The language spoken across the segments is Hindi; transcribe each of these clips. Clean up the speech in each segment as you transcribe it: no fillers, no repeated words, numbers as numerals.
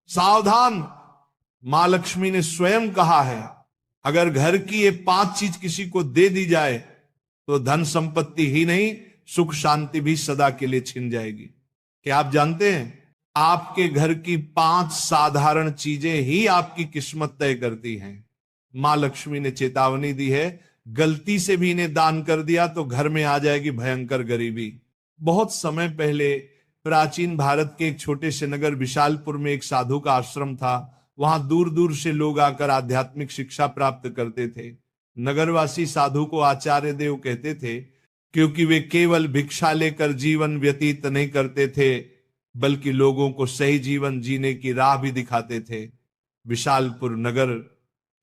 सावधान, मां लक्ष्मी ने स्वयं कहा है, अगर घर की ये 5 चीज किसी को दे दी जाए तो धन संपत्ति ही नहीं, सुख शांति भी सदा के लिए छिन जाएगी। क्या आप जानते हैं, आपके घर की 5 साधारण चीजें ही आपकी किस्मत तय करती हैं। मां लक्ष्मी ने चेतावनी दी है, गलती से भी इन्हें दान कर दिया तो घर में आ जाएगी भयंकर गरीबी। बहुत समय पहले प्राचीन भारत के एक छोटे से नगर विशालपुर में एक साधु का आश्रम था। वहां दूर दूर से लोग आकर आध्यात्मिक शिक्षा प्राप्त करते थे। नगरवासी साधु को आचार्य देव कहते थे, क्योंकि वे केवल भिक्षा लेकर जीवन व्यतीत नहीं करते थे, बल्कि लोगों को सही जीवन जीने की राह भी दिखाते थे। विशालपुर नगर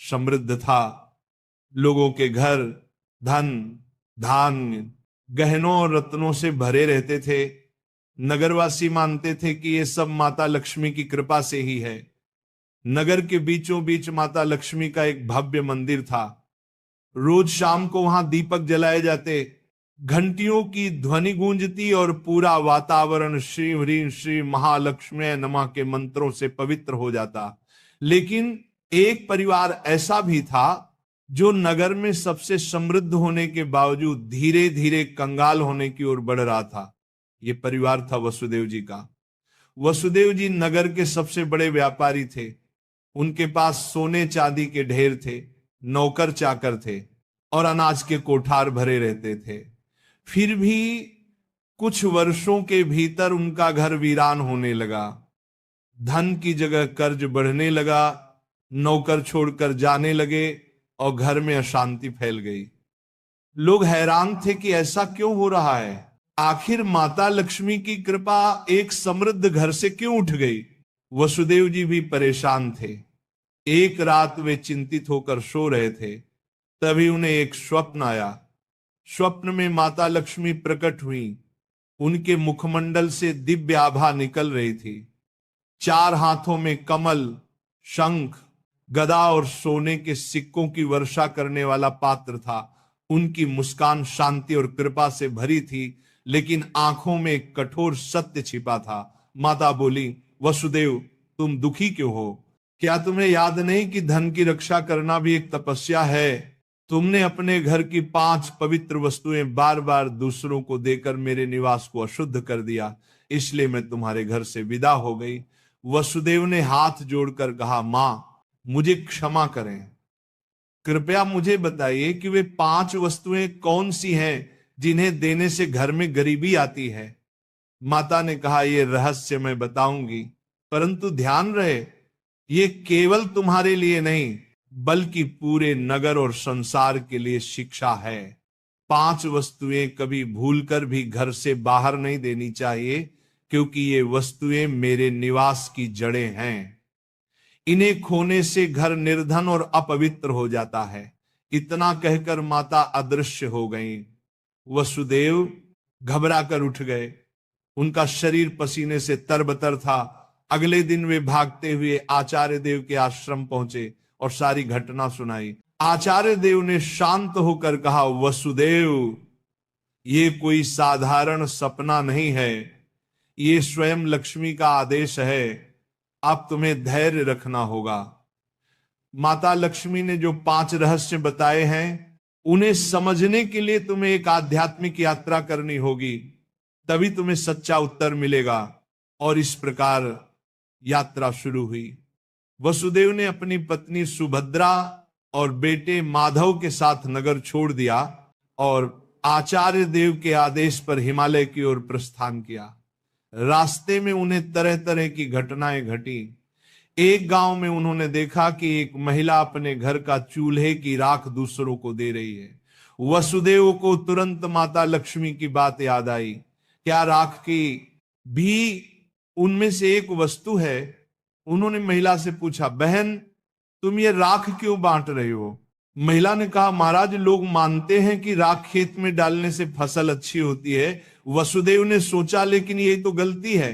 समृद्ध था, लोगों के घर धन धान्य गहनों और रत्नों से भरे रहते थे। नगरवासी मानते थे कि ये सब माता लक्ष्मी की कृपा से ही है। नगर के बीचों बीच माता लक्ष्मी का एक भव्य मंदिर था। रोज शाम को वहां दीपक जलाए जाते, घंटियों की ध्वनि गूंजती और पूरा वातावरण श्री ह्रीं श्री महालक्ष्मी नमः के मंत्रों से पवित्र हो जाता। लेकिन एक परिवार ऐसा भी था जो नगर में सबसे समृद्ध होने के बावजूद धीरे धीरे कंगाल होने की ओर बढ़ रहा था। यह परिवार था वसुदेव जी का। वसुदेव जी नगर के सबसे बड़े व्यापारी थे। उनके पास सोने चांदी के ढेर थे, नौकर चाकर थे और अनाज के कोठार भरे रहते थे। फिर भी कुछ वर्षों के भीतर उनका घर वीरान होने लगा। धन की जगह कर्ज बढ़ने लगा, नौकर छोड़कर जाने लगे और घर में अशांति फैल गई। लोग हैरान थे कि ऐसा क्यों हो रहा है, आखिर माता लक्ष्मी की कृपा एक समृद्ध घर से क्यों उठ गई। वसुदेव जी भी परेशान थे। एक रात वे चिंतित होकर सो रहे थे, तभी उन्हें एक स्वप्न आया। स्वप्न में माता लक्ष्मी प्रकट हुई। उनके मुखमंडल से दिव्य आभा निकल रही थी। 4 हाथों में कमल, शंख, गदा और सोने के सिक्कों की वर्षा करने वाला पात्र था। उनकी मुस्कान शांति और कृपा से भरी थी, लेकिन आंखों में एक कठोर सत्य छिपा था। माता बोली, वसुदेव तुम दुखी क्यों हो? क्या तुम्हें याद नहीं कि धन की रक्षा करना भी एक तपस्या है? तुमने अपने घर की 5 पवित्र वस्तुएं बार बार दूसरों को देकर मेरे निवास को अशुद्ध कर दिया, इसलिए मैं तुम्हारे घर से विदा हो गई। वसुदेव ने हाथ जोड़कर कहा, मां मुझे क्षमा करें, कृपया मुझे बताइए कि वे 5 वस्तुएं कौन सी हैं जिन्हें देने से घर में गरीबी आती है। माता ने कहा, यह रहस्य मैं बताऊंगी, परंतु ध्यान रहे ये केवल तुम्हारे लिए नहीं बल्कि पूरे नगर और संसार के लिए शिक्षा है। 5 वस्तुएं कभी भूलकर भी घर से बाहर नहीं देनी चाहिए, क्योंकि ये वस्तुएं मेरे निवास की जड़ें हैं। इन्हें खोने से घर निर्धन और अपवित्र हो जाता है। इतना कहकर माता अदृश्य हो गईं। वसुदेव घबरा कर उठ गए। उनका शरीर पसीने से तरबतर था। अगले दिन वे भागते हुए आचार्य देव के आश्रम पहुंचे और सारी घटना सुनाई। आचार्य देव ने शांत होकर कहा, वसुदेव ये कोई साधारण सपना नहीं है, ये स्वयं लक्ष्मी का आदेश है। अब तुम्हें धैर्य रखना होगा। माता लक्ष्मी ने जो 5 रहस्य बताए हैं उन्हें समझने के लिए तुम्हें एक आध्यात्मिक यात्रा करनी होगी, तभी तुम्हें सच्चा उत्तर मिलेगा। और इस प्रकार यात्रा शुरू हुई। वसुदेव ने अपनी पत्नी सुभद्रा और बेटे माधव के साथ नगर छोड़ दिया और आचार्य देव के आदेश पर हिमालय की ओर प्रस्थान किया। रास्ते में उन्हें तरह तरह की घटनाएं घटी। एक गांव में उन्होंने देखा कि एक महिला अपने घर का चूल्हे की राख दूसरों को दे रही है। वसुदेव को तुरंत माता लक्ष्मी की बात याद आई। क्या राख की भी उनमें से एक वस्तु है? उन्होंने महिला से पूछा, बहन तुम ये राख क्यों बांट रही हो? महिला ने कहा, महाराज लोग मानते हैं कि राख खेत में डालने से फसल अच्छी होती है। वसुदेव ने सोचा, लेकिन यही तो गलती है।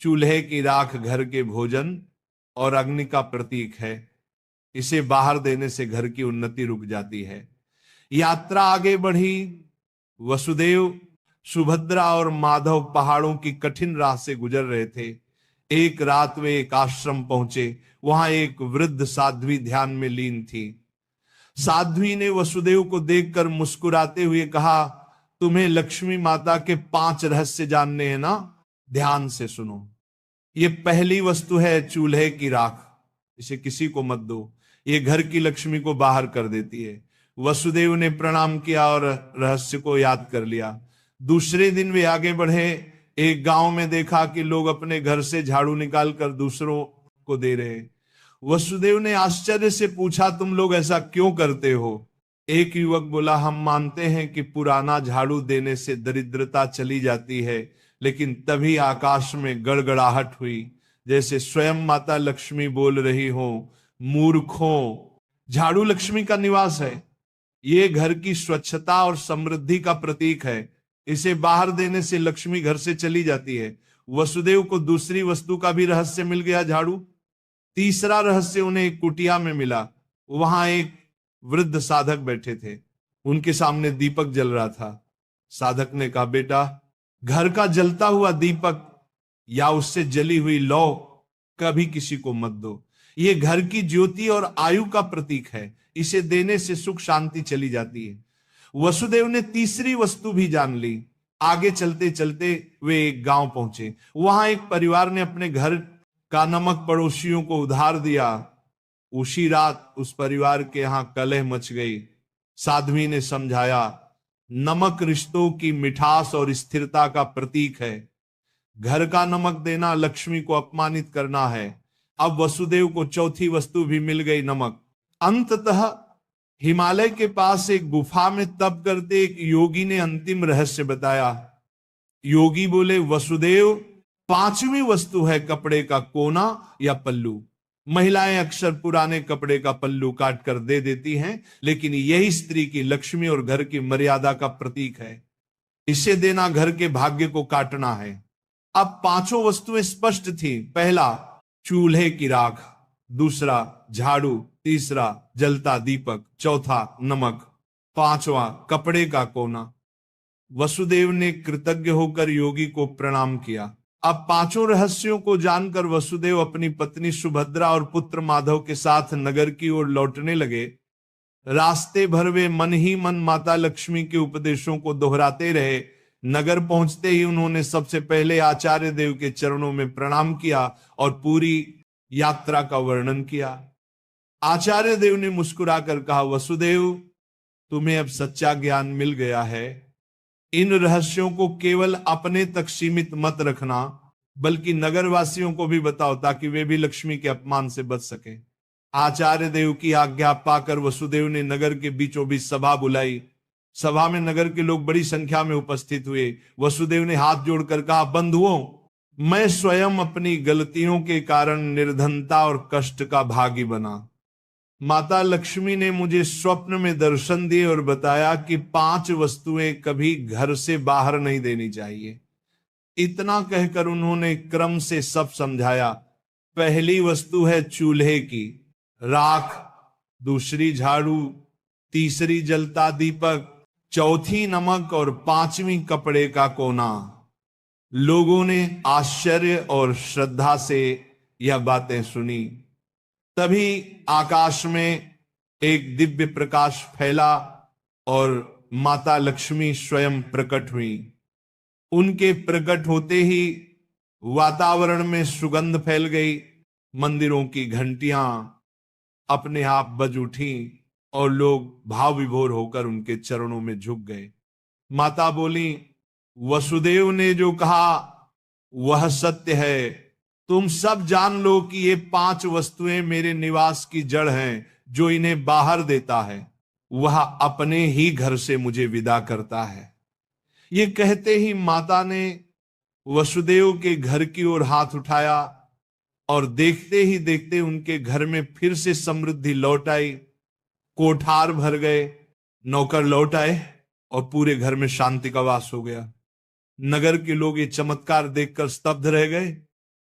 चूल्हे की राख घर के भोजन और अग्नि का प्रतीक है। इसे बाहर देने से घर की उन्नति रुक जाती है। यात्रा आगे बढ़ी। वसुदेव, सुभद्रा और माधव पहाड़ों की कठिन राह से गुजर रहे थे। एक रात वे एक आश्रम पहुंचे। वहां एक वृद्ध साध्वी ध्यान में लीन थी। साध्वी ने वसुदेव को देखकर मुस्कुराते हुए कहा, तुम्हें लक्ष्मी माता के 5 रहस्य जानने हैं ना? ध्यान से सुनो। ये पहली वस्तु है चूल्हे की राख। इसे किसी को मत दो, ये घर की लक्ष्मी को बाहर कर देती है। वसुदेव ने प्रणाम किया और रहस्य को याद कर लिया। दूसरे दिन वे आगे बढ़े। एक गांव में देखा कि लोग अपने घर से झाड़ू निकालकर दूसरों को दे रहे। वसुदेव ने आश्चर्य से पूछा, तुम लोग ऐसा क्यों करते हो? एक युवक बोला, हम मानते हैं कि पुराना झाड़ू देने से दरिद्रता चली जाती है। लेकिन तभी आकाश में गड़गड़ाहट हुई, जैसे स्वयं माता लक्ष्मी बोल रही हो, मूर्खों, झाड़ू लक्ष्मी का निवास है। ये घर की स्वच्छता और समृद्धि का प्रतीक है। इसे बाहर देने से लक्ष्मी घर से चली जाती है। वसुदेव को दूसरी वस्तु का भी रहस्य मिल गया, झाड़ू। तीसरा रहस्य उन्हें एक कुटिया में मिला। वहां एक वृद्ध साधक बैठे थे। उनके सामने दीपक जल रहा था। साधक ने कहा, बेटा, घर का जलता हुआ दीपक या उससे जली हुई लौ कभी किसी को मत दो। ये घर की ज्योति और आयु का प्रतीक है। इसे देने से सुख शांति चली जाती है। वसुदेव ने तीसरी वस्तु भी जान ली। आगे चलते चलते वे एक गांव पहुंचे। वहां एक परिवार ने अपने घर का नमक पड़ोसियों को उधार दिया। उसी रात उस परिवार के यहां कलह मच गई। साध्वी ने समझाया, नमक रिश्तों की मिठास और स्थिरता का प्रतीक है। घर का नमक देना लक्ष्मी को अपमानित करना है। अब वसुदेव को चौथी वस्तु भी मिल गई, नमक। अंततः हिमालय के पास एक गुफा में तप करते एक योगी ने अंतिम रहस्य बताया। योगी बोले, वसुदेव, 5वीं वस्तु है कपड़े का कोना या पल्लू। महिलाएं अक्सर पुराने कपड़े का पल्लू काट कर दे देती हैं, लेकिन यही स्त्री की लक्ष्मी और घर की मर्यादा का प्रतीक है। इसे देना घर के भाग्य को काटना है। अब 5 वस्तुएं स्पष्ट थी। पहला, चूल्हे की राख। दूसरा, झाड़ू। तीसरा, जलता दीपक। चौथा, नमक। 5वां, कपड़े का कोना। वसुदेव ने कृतज्ञ होकर योगी को प्रणाम किया। अब 5 रहस्यों को जानकर वसुदेव अपनी पत्नी सुभद्रा और पुत्र माधव के साथ नगर की ओर लौटने लगे। रास्ते भर वे मन ही मन माता लक्ष्मी के उपदेशों को दोहराते रहे। नगर पहुंचते ही उन्होंने सबसे पहले आचार्य देव के चरणों में प्रणाम किया और पूरी यात्रा का वर्णन किया। आचार्य देव ने मुस्कुराकर कहा, वसुदेव, तुम्हें अब सच्चा ज्ञान मिल गया है। इन रहस्यों को केवल अपने तक सीमित मत रखना, बल्कि नगरवासियों को भी बताओ, ताकि वे भी लक्ष्मी के अपमान से बच सके। आचार्य देव की आज्ञा पाकर वसुदेव ने नगर के बीचों बीच सभा बुलाई। सभा में नगर के लोग बड़ी संख्या में उपस्थित हुए। वसुदेव ने हाथ जोड़कर कहा, बंधुओं, मैं स्वयं अपनी गलतियों के कारण निर्धनता और कष्ट का भागी बना। माता लक्ष्मी ने मुझे स्वप्न में दर्शन दिए और बताया कि 5 वस्तुएं कभी घर से बाहर नहीं देनी चाहिए। इतना कहकर उन्होंने क्रम से सब समझाया। पहली वस्तु है चूल्हे की राख, दूसरी झाड़ू, तीसरी जलता दीपक, चौथी नमक और 5वीं कपड़े का कोना। लोगों ने आश्चर्य और श्रद्धा से यह बातें सुनी। तभी आकाश में एक दिव्य प्रकाश फैला और माता लक्ष्मी स्वयं प्रकट हुई। उनके प्रकट होते ही वातावरण में सुगंध फैल गई। मंदिरों की घंटियां अपने आप बज उठी और लोग भाव विभोर होकर उनके चरणों में झुक गए। माता बोली, वसुदेव ने जो कहा वह सत्य है। तुम सब जान लो कि ये 5 वस्तुएं मेरे निवास की जड़ हैं। जो इन्हें बाहर देता है वह अपने ही घर से मुझे विदा करता है। ये कहते ही माता ने वसुदेव के घर की ओर हाथ उठाया और देखते ही देखते उनके घर में फिर से समृद्धि लौट आई। कोठार भर गए, नौकर लौट आए और पूरे घर में शांति का वास हो गया। नगर के लोग ये चमत्कार देखकर स्तब्ध रह गए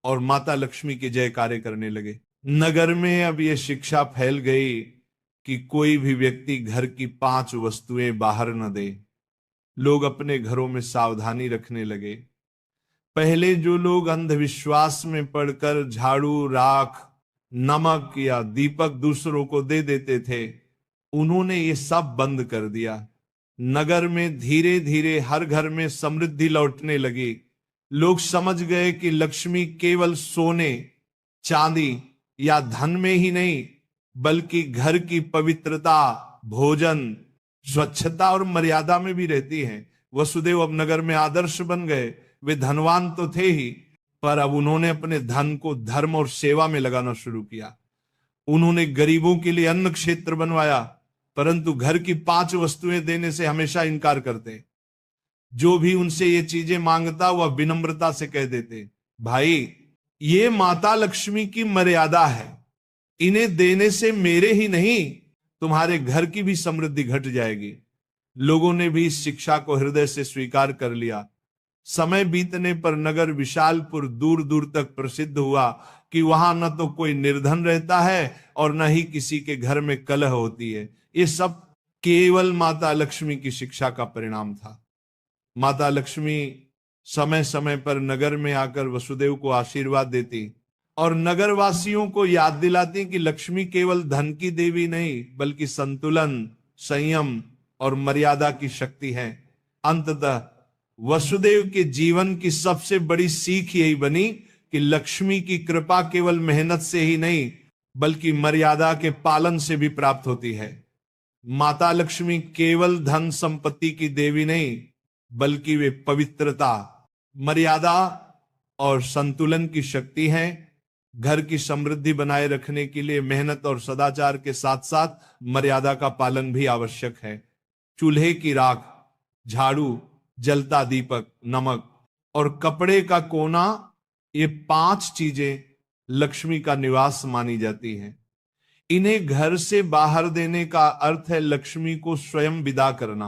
और माता लक्ष्मी के जयकारे करने लगे। नगर में अब यह शिक्षा फैल गई कि कोई भी व्यक्ति घर की 5 वस्तुएं बाहर न दे। लोग अपने घरों में सावधानी रखने लगे। पहले जो लोग अंधविश्वास में पड़कर झाड़ू, राख, नमक या दीपक दूसरों को दे देते थे, उन्होंने ये सब बंद कर दिया। नगर में धीरे धीरे हर घर में समृद्धि लौटने लगी। लोग समझ गए कि लक्ष्मी केवल सोने, चांदी या धन में ही नहीं, बल्कि घर की पवित्रता, भोजन, स्वच्छता और मर्यादा में भी रहती है। वसुदेव अब नगर में आदर्श बन गए। वे धनवान तो थे ही, पर अब उन्होंने अपने धन को धर्म और सेवा में लगाना शुरू किया। उन्होंने गरीबों के लिए अन्न क्षेत्र बनवाया, परंतु घर की 5 वस्तुएं देने से हमेशा इनकार करते। जो भी उनसे ये चीजें मांगता वह विनम्रता से कह देते, भाई ये माता लक्ष्मी की मर्यादा है, इन्हें देने से मेरे ही नहीं तुम्हारे घर की भी समृद्धि घट जाएगी। लोगों ने भी इस शिक्षा को हृदय से स्वीकार कर लिया। समय बीतने पर नगर विशालपुर दूर दूर तक प्रसिद्ध हुआ कि वहां न तो कोई निर्धन रहता है और न ही किसी के घर में कलह होती है। ये सब केवल माता लक्ष्मी की शिक्षा का परिणाम था। माता लक्ष्मी समय समय पर नगर में आकर वसुदेव को आशीर्वाद देती और नगरवासियों को याद दिलाती कि लक्ष्मी केवल धन की देवी नहीं, बल्कि संतुलन, संयम और मर्यादा की शक्ति है। अंततः वसुदेव के जीवन की सबसे बड़ी सीख यही बनी कि लक्ष्मी की कृपा केवल मेहनत से ही नहीं, बल्कि मर्यादा के पालन से भी प्राप्त होती है। माता लक्ष्मी केवल धन संपत्ति की देवी नहीं, बल्कि वे पवित्रता, मर्यादा और संतुलन की शक्ति है। घर की समृद्धि बनाए रखने के लिए मेहनत और सदाचार के साथ साथ मर्यादा का पालन भी आवश्यक है। चूल्हे की राख, झाड़ू, जलता दीपक, नमक और कपड़े का कोना, ये 5 चीजें लक्ष्मी का निवास मानी जाती हैं। इन्हें घर से बाहर देने का अर्थ है लक्ष्मी को स्वयं विदा करना।